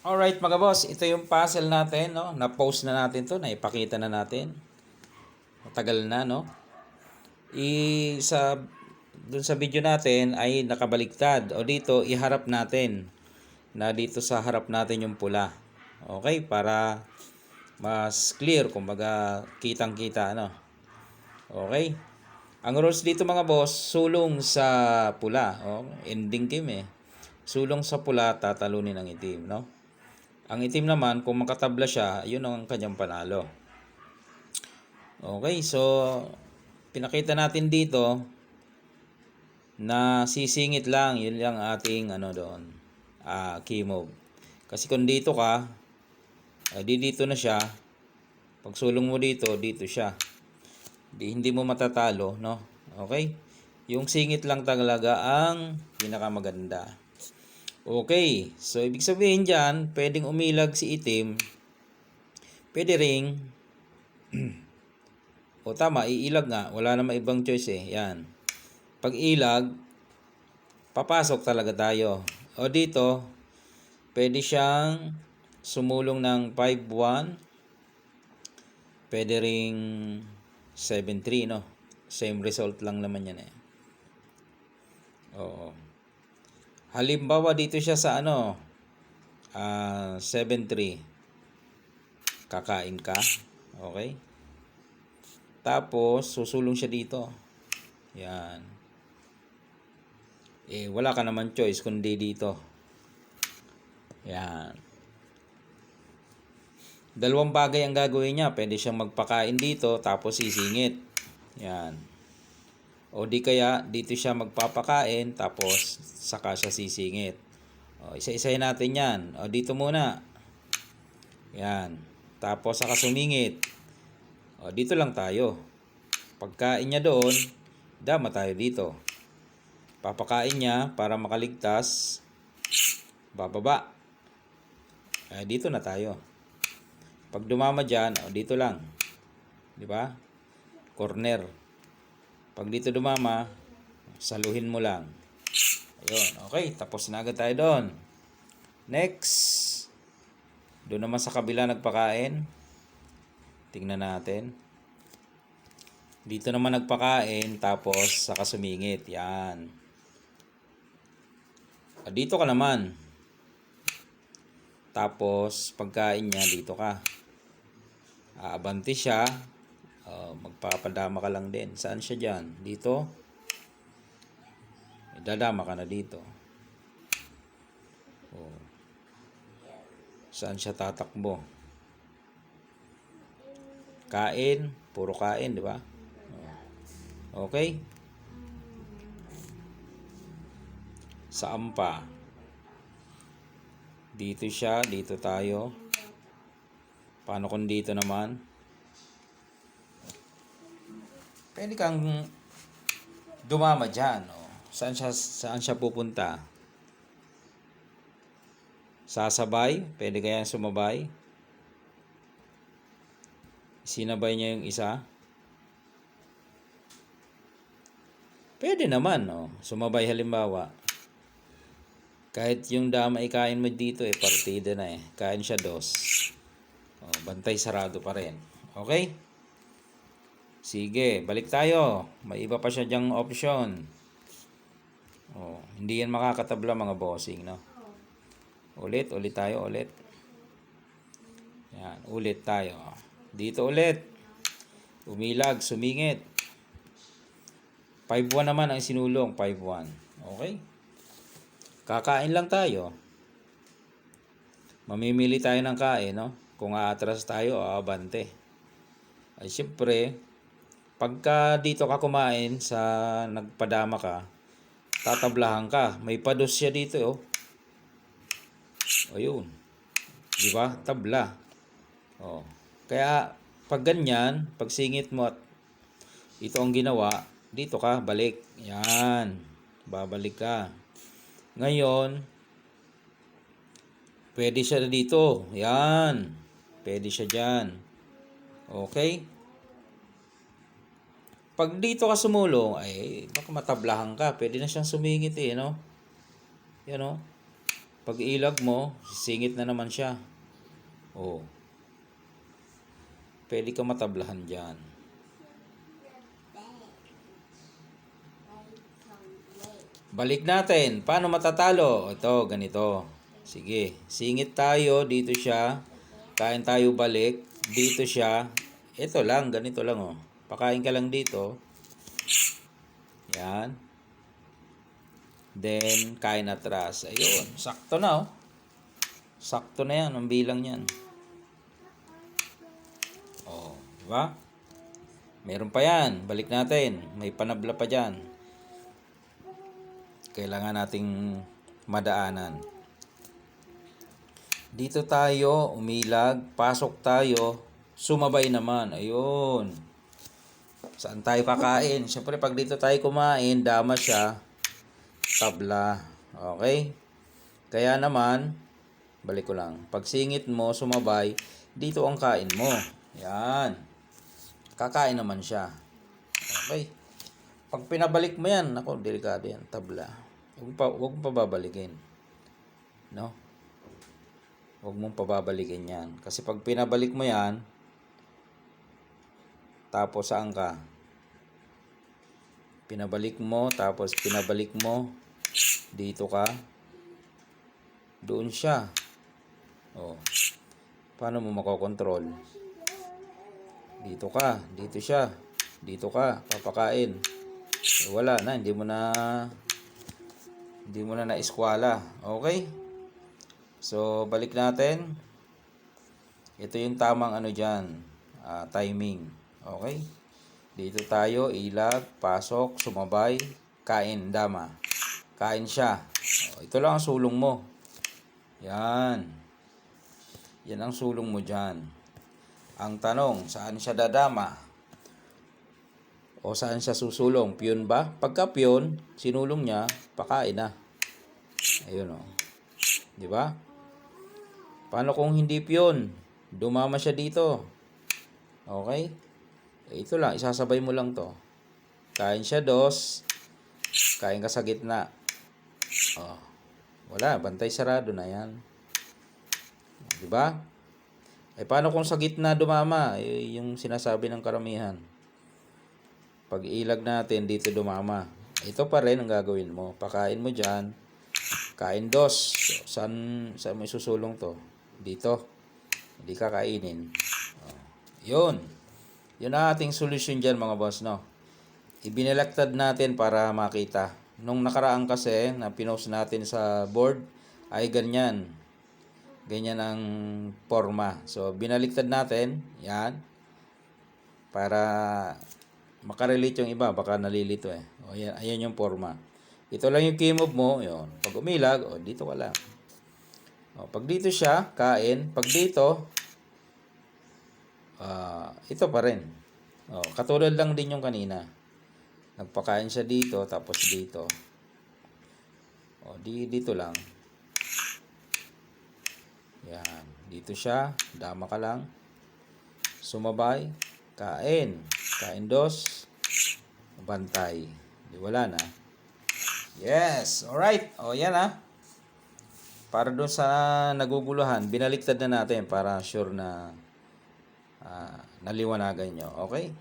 Alright mga boss, ito yung puzzle natin, no? Na-post na natin to, naipakita na natin. Matagal na, no? Sa dun sa video natin ay nakabaliktad. O dito, iharap natin. Na dito sa harap natin yung pula. Okay, para mas clear, kumbaga kitang-kita, ano? Okay? Ang rules dito mga boss, sulong sa pula. Oh, ending game eh. Sulong sa pula, tatalunin ang itim, no? Ang itim naman, kung makatabla siya, yun ang kanyang panalo. Okay, so pinakita natin dito na sisingit lang, yun lang ating ano doon, key move. Kasi kung dito ka, dito na siya. Pag sulong mo dito, dito siya. Hindi mo matatalo, no? Okay? Yung singit lang talaga ang pinakamaganda. Okay, so ibig sabihin dyan, pwedeng umilag si itim, pwede ring, o tama, iilag nga, wala namang ibang choice eh, yan. Pag ilag, papasok talaga tayo. O dito, pwede siyang sumulong ng 5-1, pwede ring 7-3, no? Same result lang naman yan eh. Oo. Halimbawa dito siya sa ano, 7-3. Kakain ka. Okay? Tapos, susulong siya dito. Yan. Wala ka naman choice kundi dito. Yan. Dalawang bagay ang gagawin niya. Pwede siyang magpakain dito, tapos sisingit. Yan. O di kaya, dito siya magpapakain, tapos saka siya sisingit. O, isa-isahin natin yan. O, dito muna. Yan. Tapos saka sumingit. O, dito lang tayo. Pagkain niya doon, dama tayo dito. Papakain niya para makaligtas. Bababa. Dito na tayo. Pag dumama dyan, dito lang. Di ba? Corner. Pag dito dumama, saluhin mo lang. Ayun. Okay, tapos na agad tayo doon. Next. Doon naman sa kabila nagpakain. Tingnan natin. Dito naman nagpakain, tapos saka sumingit. Yan. Dito ka naman. Tapos pagkain niya, dito ka. Aabante siya. Magpapadama ka lang din. Saan siya dyan? Dito. Dadama ka na dito. Saan siya tatakbo? Kain. Puro kain, di ba? Okay. Saan pa? Dito siya. Dito tayo. Paano kung dito naman? Pwede kang dumama dyan. Saan siya pupunta? Sasabay? Pwede kaya sumabay? Sinabay niya yung isa? Pwede naman, sumabay halimbawa. Kahit yung dama ikain mo dito, partida na eh. Kain siya dos. Bantay sarado pa rin. Okay? Sige, balik tayo. May iba pa siya dyang option. Hindi yan makakatabla mga bossing, no? Ulit tayo, ulit. Yan, ulit tayo. Dito ulit. Umilag, sumingit. 5-1 naman ang sinulong, 5-1. Okay? Kakain lang tayo. Mamimili tayo ng kain, no? Kung aatras tayo, abante. Ay, syempre, pagka dito ka kumain sa nagpadama ka, tatablahan ka. May pados siya dito, Ayun. Di ba? Tabla. Kaya, pag ganyan, pag singit mo at ito ang ginawa, dito ka, balik. Yan. Babalik ka. Ngayon, pwede siya dito. Yan. Pwede siya dyan. Okay? Pag dito ka sumulong, ay baka matablahan ka. Pwede na siyang sumingit no? Yan, Pag ilag mo, singit na naman siya. Oh. Pwede ka matablahan dyan. Balik natin. Paano matatalo? Ito, ganito. Sige, singit tayo. Dito siya. Kain tayo balik. Dito siya. Ito lang, ganito lang oh. Pakain ka lang dito. Yan. Then, kain atras. Ayun, sakto na oh. Sakto na yan, ang bilang yan. Oh, diba? Meron pa yan. Balik natin. May panabla pa dyan. Kailangan nating madaanan. Dito tayo, umilag, pasok tayo, sumabay naman. Ayun. Saan tayo kakain? Siyempre, pag dito tayo kumain, dama siya, tabla. Okay? Kaya naman, balik ko lang. Pag singit mo, sumabay, dito ang kain mo. Yan. Kakain naman siya. Okay? Pag pinabalik mo yan, ako, delikado yan, tabla. Huwag mong pababalikin. No? Huwag mong pababalikin yan. Kasi pag pinabalik mo yan, tapos saan ka? Pinabalik mo, tapos pinabalik mo, dito ka, doon siya. Oh. Paano mo makokontrol? Dito ka, dito siya, dito ka, papakain. Wala na, hindi mo na na-eskwala. Okay? So, balik natin. Ito yung tamang ano dyan, timing. Okay? Dito tayo, ilag, pasok, sumabay, kain, dama. Kain siya. Ito lang ang sulong mo. Yan. Yan ang sulong mo dyan. Ang tanong, saan siya dadama? O saan siya susulong? Piyon ba? Pagka piyon, sinulong niya, pakain na. Ayun o. Di ba? Paano kung hindi piyon? Dumama siya dito. Okay? Ito lang, isasabay mo lang to. Kain siya dos. Kain ka sa gitna. Oh. Wala, bantay sarado na yan. Di ba? Paano kung sa gitna dumama? Yung sinasabi ng karamihan. Pag ilag natin, dito dumama. Ito pa rin ang gagawin mo. Pakain mo dyan. Kain dos. Saan mo isusulong to? Dito. Hindi ka kainin. Oh. Yun. Yun ang ating solusyon dyan mga boss, no? Ibinalaktad natin para makita. Nung nakaraan kasi, na pinost natin sa board, ay ganyan. Ganyan ang forma. So, binaliktad natin. Yan. Para makarelate yung iba, baka nalilito eh. O, ayan yung forma. Ito lang yung key move mo, yun. Pag umilag, dito ka lang. O, pag dito siya, kain. Pag dito, ito pa rin. O, katulad lang din yung kanina. Nagpakain siya dito, tapos dito. O, dito lang. Yan. Dito siya, dama ka lang. Sumabay, kain. Kain dos, bantay. Di wala na. Yes, alright. O yan Para doon sa naguguluhan, binaliktad na natin para sure na naliwanagan nyo. Okay?